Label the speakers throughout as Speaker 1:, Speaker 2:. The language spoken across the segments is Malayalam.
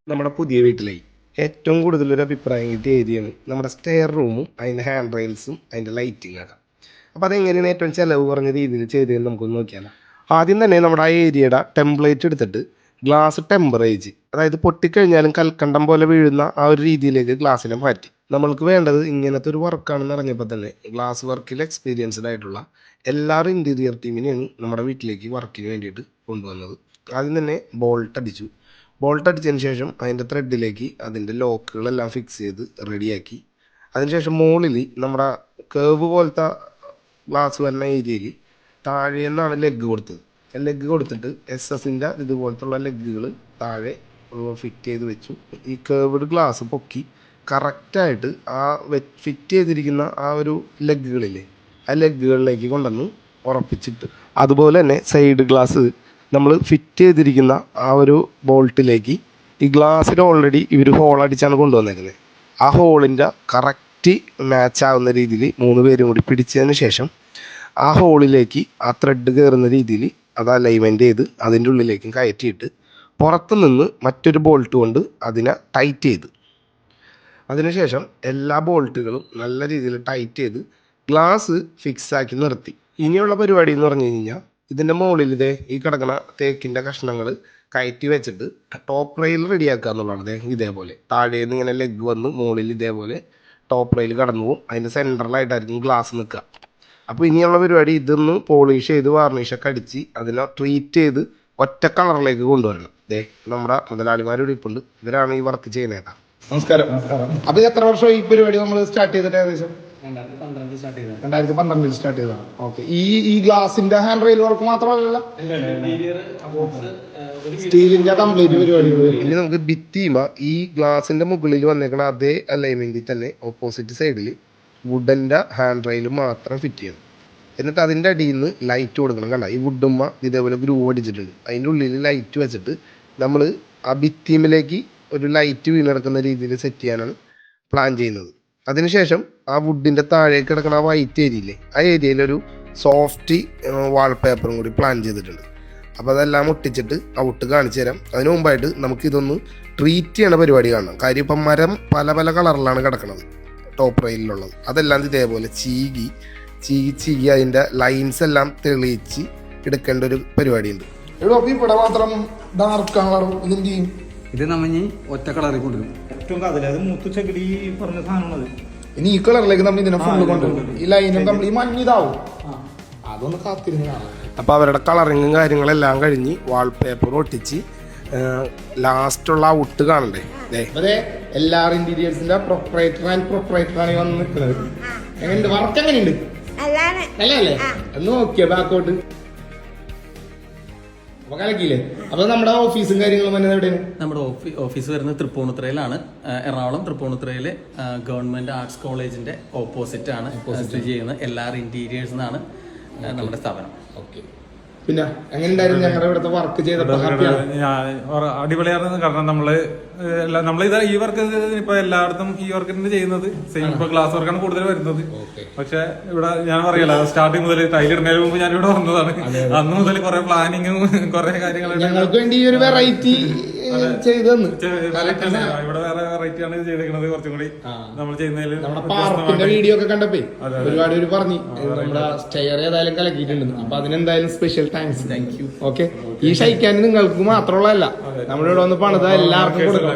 Speaker 1: നമ്മുടെ പുതിയ വീട്ടിലായി ഏറ്റവും കൂടുതലൊരു അഭിപ്രായം കിട്ടിയ ഏരിയയാണ് നമ്മുടെ സ്റ്റെയർ റൂമും അതിൻ്റെ ഹാൻഡ് റെയിൽസും അതിൻ്റെ ലൈറ്റിംഗ് ഒക്കെ. അപ്പോൾ അതെങ്ങനെയാണ് ഏറ്റവും ചിലവ് കുറഞ്ഞ രീതിയിൽ ചെയ്തതെന്ന് നമുക്കൊന്ന് നോക്കിയാലോ. ആദ്യം തന്നെ നമ്മുടെ ആ ഏരിയയുടെ ടെംപ്ലേറ്റ് എടുത്തിട്ട് ഗ്ലാസ് ടെമ്പറേജ്, അതായത് പൊട്ടിക്കഴിഞ്ഞാലും കൽക്കണ്ടം പോലെ വീഴുന്ന ആ ഒരു രീതിയിലേക്ക് ഗ്ലാസ്സിനെ മാറ്റി. നമ്മൾക്ക് വേണ്ടത് ഇങ്ങനത്തെ ഒരു വർക്കാണെന്ന് അറിഞ്ഞപ്പോൾ തന്നെ ഗ്ലാസ് വർക്കിൽ എക്സ്പീരിയൻസ്ഡ് ആയിട്ടുള്ള എല്ലാവരും ഇൻറ്റീരിയർ ടീമിനെയാണ് നമ്മുടെ വീട്ടിലേക്ക് വർക്കിന് വേണ്ടിയിട്ട് കൊണ്ടുവന്നത്. ആദ്യം തന്നെ ബോൾട്ട് അടിച്ചതിന് ശേഷം അതിൻ്റെ ത്രെഡിലേക്ക് അതിൻ്റെ ലോക്കുകളെല്ലാം ഫിക്സ് ചെയ്ത് റെഡിയാക്കി. അതിനുശേഷം മുകളിൽ നമ്മുടെ കേവ് പോലത്തെ ഗ്ലാസ് വരുന്ന ഏരിയയിൽ താഴെ നിന്നാണ് ലെഗ് കൊടുത്തിട്ട് എസ്എസിൻ്റെ ഇതുപോലത്തുള്ള ലെഗുകൾ താഴെ ഫിറ്റ് ചെയ്ത് വെച്ചു. ഈ കേവ്ഡ് ഗ്ലാസ് പൊക്കി കറക്റ്റായിട്ട് ആ ഫിറ്റ് ചെയ്തിരിക്കുന്ന ആ ഒരു ലെഗുകളില്ലേ, ആ ലെഗുകളിലേക്ക് കൊണ്ടുവന്ന് ഉറപ്പിച്ചിട്ട്, അതുപോലെ തന്നെ സൈഡ് ഗ്ലാസ് നമ്മൾ ഫിറ്റ് ചെയ്തിരിക്കുന്ന ആ ഒരു ബോൾട്ടിലേക്ക് ഈ ഗ്ലാസ്സിൽ ഓൾറെഡി ഇവർ ഹോൾ അടിച്ചാണ് കൊണ്ടുവന്നേക്കുന്നത്. ആ ഹോളിൻ്റെ കറക്റ്റ് മാച്ച് ആവുന്ന രീതിയിൽ 3 പേരും കൂടി പിടിച്ചതിന് ശേഷം ആ ഹോളിലേക്ക് ആ ത്രെഡ് കയറുന്ന രീതിയിൽ അത് അലൈൻമെൻറ്റ് ചെയ്ത് അതിൻ്റെ ഉള്ളിലേക്കും കയറ്റിയിട്ട് പുറത്തു നിന്ന് മറ്റൊരു ബോൾട്ട് കൊണ്ട് അതിനെ ടൈറ്റ് ചെയ്ത്, അതിനുശേഷം എല്ലാ ബോൾട്ടുകളും നല്ല രീതിയിൽ ടൈറ്റ് ചെയ്ത് ഗ്ലാസ് ഫിക്സാക്കി നിർത്തി. ഇനിയുള്ള പരിപാടി എന്ന് പറഞ്ഞു കഴിഞ്ഞാൽ ഇതിൻ്റെ മുകളിൽ ഈ കിടക്കുന്ന തേക്കിൻ്റെ കഷ്ണങ്ങൾ കയറ്റി വെച്ചിട്ട് ടോപ്പ് റെയിൽ റെഡിയാക്കുക എന്നുള്ളതാണ്. ഇതേപോലെ താഴേന്ന് ഇങ്ങനെ ലെഗ് വന്ന് മുകളിൽ ഇതേപോലെ ടോപ്പ് റെയിൽ കടന്നു പോകും. അതിൻ്റെ സെൻട്രലായിട്ടായിരിക്കും ഗ്ലാസ് നിൽക്കുക. അപ്പോൾ ഇനിയുള്ള പരിപാടി ഇതൊന്ന് പോളിഷ് ചെയ്ത് വാർണിഷൊക്കെ അടിച്ച് അതിനെ ട്രീറ്റ് ചെയ്ത് ഒറ്റ കളറിലേക്ക് കൊണ്ടുവരണം. നമ്മുടെ മുതലാളിമാരുടെ ഇപ്പുണ്ട്, ഇവരാണ് ഈ വർക്ക് ചെയ്യുന്നത്. നമസ്കാരം. അപ്പോൾ എത്ര വർഷമായി ഈ പരിപാടി നമ്മൾ സ്റ്റാർട്ട് ചെയ്തിട്ട്? ഏകദേശം 2012 സ്റ്റാർട്ട് ചെയ്തതാണ്. ഓക്കെ. ഈ ഗ്ലാസിന്റെ ഹാൻഡ് റെയിൽ വർക്ക് മാത്രമല്ല, സ്റ്റീലിന്റെ കംപ്ലീറ്റ് പരിപാടികൾ. ഇനി നമുക്ക് ഭിത്തിയുമ്പോ ഈ ഗ്ലാസിന്റെ മുകളിൽ വന്നേക്കണ അതേ അലൈൻമെന്റിൽ തന്നെ ഓപ്പോസിറ്റ് സൈഡിൽ വുഡന്റെ ഹാൻഡ് റെയിൽ മാത്രം ഫിറ്റ് ചെയ്യണം. എന്നിട്ട് അതിൻ്റെ അടിയിൽ നിന്ന് ലൈറ്റ് കൊടുക്കണം. കണ്ട, ഈ വുഡുമ്മ ഇതേപോലെ ഗ്രൂവ് അടിച്ചിട്ടുണ്ട്. അതിൻ്റെ ഉള്ളിൽ ലൈറ്റ് വെച്ചിട്ട് നമ്മൾ ആ ഭിത്തിയിലേക്ക് ഒരു ലൈറ്റ് വീണെടുക്കുന്ന രീതിയിൽ സെറ്റ് ചെയ്യാനാണ് പ്ലാൻ ചെയ്യുന്നത്. അതിനുശേഷം ആ വുഡിൻ്റെ താഴേക്ക് കിടക്കുന്ന ആ വൈറ്റ് ഏരിയയില്ലേ, ആ ഏരിയയിലൊരു സോഫ്റ്റ് വാൾപേപ്പറും കൂടി പ്ലാൻ ചെയ്തിട്ടുണ്ട്. അപ്പോൾ അതെല്ലാം ഒട്ടിച്ചിട്ട് ഔട്ട് കാണിച്ചു തരാം. അതിന് മുമ്പായിട്ട് നമുക്കിതൊന്ന് ട്രീറ്റ് ചെയ്യണ പരിപാടി കാണണം. കാര്യം ഇപ്പം മരം പല പല കളറിലാണ് കിടക്കുന്നത് ടോപ്പ് റെയിലുള്ളത്. അതെല്ലാം ഇതേപോലെ ചീകി അതിൻ്റെ ലൈൻസ് എല്ലാം തെളിയിച്ച് എടുക്കേണ്ട ഒരു പരിപാടിയുണ്ട്. ഇവിടെ മാത്രം ഡാർക്ക് കളറും ഇതിൻ്റെയും
Speaker 2: ഇത് നമ്മ ഒറ്റ കളറിൽ കൊണ്ടുവരും.
Speaker 1: ഇനി ഈ കളറിലേക്ക് നമ്മൾ ഇതിനെ ഫുള്ള് കൊണ്ടുവരും. ഈ ലൈനും കംപ്ലീറ്റ് മഞ്ഞിതാവും. അതൊന്ന് കാത്തിരുന്ന് കാണാം. അപ്പോൾ അവരുടെ കളറിങ്ങും കാര്യങ്ങളെല്ലാം കഴിഞ്ഞ് വാൾപേപ്പർ ഒട്ടിച്ച് ലാസ്റ്റുള്ള ഔട്ട് കാണണ്ടേ. അതെ, എല്ലാവരും ഇന്റീരിയേഴ്സിന്റെ പ്രൊപ്പറേറ്ററാണ് വന്ന് നിൽക്കുന്നത്. എങ്ങനെയുണ്ട് വർക്ക്? എങ്ങനെയുണ്ട്? നല്ലല്ലേ? എന്ന് നോക്കിയ ബാക്കോട്ട് കലക്കിയില്ലേ? അപ്പൊ നമ്മുടെ ഓഫീസും കാര്യങ്ങളും തന്നെ എവിടെയാണ്?
Speaker 2: നമ്മുടെ ഓഫീസ് വരുന്നത് തൃപ്പൂണിത്തുറയിലാണ്. എറണാകുളം തൃപ്പൂണിത്തുറയിലെ ഗവൺമെന്റ് ആർട്സ് കോളേജിന്റെ ഓപ്പോസിറ്റ് ആണ് സ്ഥിതി ചെയ്യുന്നത്. എല്ലാവരും ഇന്റീരിയേഴ്സ് എന്നാണ് നമ്മുടെ സ്ഥാപനം.
Speaker 1: ഓക്കെ. പിന്നെ എങ്ങനെയുണ്ടായിരുന്നു ഞങ്ങളുടെ ഇവിടുത്തെ വർക്ക് ചെയ്തപ്പോൾ?
Speaker 3: അടിപൊളിയായിരുന്നു. കാരണം നമ്മളിത് ഈ വർക്ക് ഇപ്പൊ എല്ലായിടത്തും ഈ വർക്ക് ചെയ്യുന്നത് സെയിം. ഇപ്പൊ ഗ്ലാസ് വർക്കാണ് കൂടുതൽ വരുന്നത്. പക്ഷെ ഇവിടെ ഞാൻ പറയല, സ്റ്റാർട്ടിങ് മുതൽ ടൈലിടുന്നതിന് മുമ്പ് ഞാൻ ഇവിടെ വന്നതാണ്. അന്ന് മുതൽ കുറെ പ്ലാനിങ്ങും കുറെ കാര്യങ്ങളും
Speaker 1: ഞങ്ങൾക്ക് വേണ്ടി ഒരു വെറൈറ്റി ചെയ്തെന്ന്.
Speaker 3: ഇവിടെ വേറെ വെറൈറ്റി ആണ് ചെയ്തേക്കുന്നത്. കുറച്ചും കൂടി നമ്മൾ ചെയ്യുന്നതിൽ
Speaker 1: പാർക്കിന്റെ വീഡിയോ ഒക്കെ കണ്ടപ്പോ ഒരുപാട് പേര് പറഞ്ഞു നമ്മുടെ സ്റ്റെയർ ഏതായാലും കലക്കിയിട്ടുണ്ട്. അപ്പൊ അതിനെന്തായാലും special thanks.
Speaker 2: Thank you.
Speaker 1: Okay. ഈ ഷൈക്കാൻ നിങ്ങൾക്ക് മാത്രമുള്ളതല്ല, നമ്മളിവിടെ വന്ന് പണിത എല്ലാവർക്കും കൊടുക്കണം.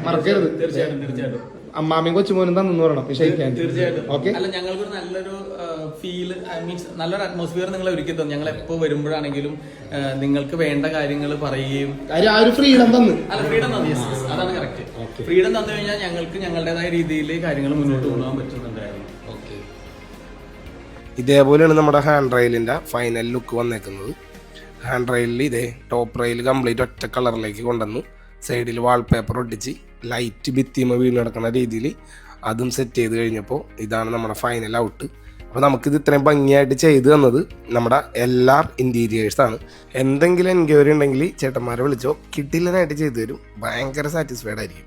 Speaker 1: മറക്കരുത്.
Speaker 2: തീർച്ചയായിട്ടും.
Speaker 1: അമ്മാമയും കൊച്ചുമോനും തന്നു പറയണം ഈ ഷൈക്കാൻ.
Speaker 2: ഓക്കെ. അല്ല, ഞങ്ങൾക്ക് നല്ലൊരു ഫീൽ, മീൻസ് നല്ലൊരു അറ്റ്മോസ്ഫിയർ നിങ്ങൾ ഒരുക്കി തന്നു. ഞങ്ങൾ എപ്പോ വരുമ്പോഴാണെങ്കിലും നിങ്ങൾക്ക് വേണ്ട കാര്യങ്ങൾ പറയുകയും
Speaker 1: ആ ഒരു ഫ്രീഡം തന്നു.
Speaker 2: അല്ല, ഫ്രീഡം തന്നു. അതാണ് കറക്റ്റ്. ഫ്രീഡം തന്നു കഴിഞ്ഞാൽ ഞങ്ങൾക്ക് ഞങ്ങളുടേതായ രീതിയിൽ കാര്യങ്ങൾ മുന്നോട്ട് കൊണ്ടുപോകാൻ പറ്റുന്നുണ്ടായിരുന്നു.
Speaker 1: ഇതേപോലെയാണ് നമ്മുടെ ഹാൻഡ് റെയിലിൻ്റെ ഫൈനൽ ലുക്ക് വന്നേക്കുന്നത്. ഹാൻഡ് റെയിലിൽ ഇതേ ടോപ്പ് റെയിൽ കംപ്ലീറ്റ് ഒറ്റ കളറിലേക്ക് കൊണ്ടുവന്ന് സൈഡിൽ വാൾപേപ്പർ ഒട്ടിച്ച് ലൈറ്റ് ഭിത്തിമ വീണ് കിടക്കുന്ന രീതിയിൽ അതും സെറ്റ് ചെയ്ത് കഴിഞ്ഞപ്പോൾ ഇതാണ് നമ്മുടെ ഫൈനൽ ഔട്ട്. അപ്പോൾ നമുക്കിത് ഇത്രയും ഭംഗിയായിട്ട് ചെയ്തു തന്നത് നമ്മുടെ എല്ലാ ഇൻറ്റീരിയേഴ്സാണ്. എന്തെങ്കിലും എൻക്വയറി ഉണ്ടെങ്കിൽ ചേട്ടന്മാരെ വിളിച്ചോ, കിട്ടില്ലനായിട്ട് ചെയ്തു തരും. ഭയങ്കര സാറ്റിസ്ഫൈഡ് ആയിരിക്കും.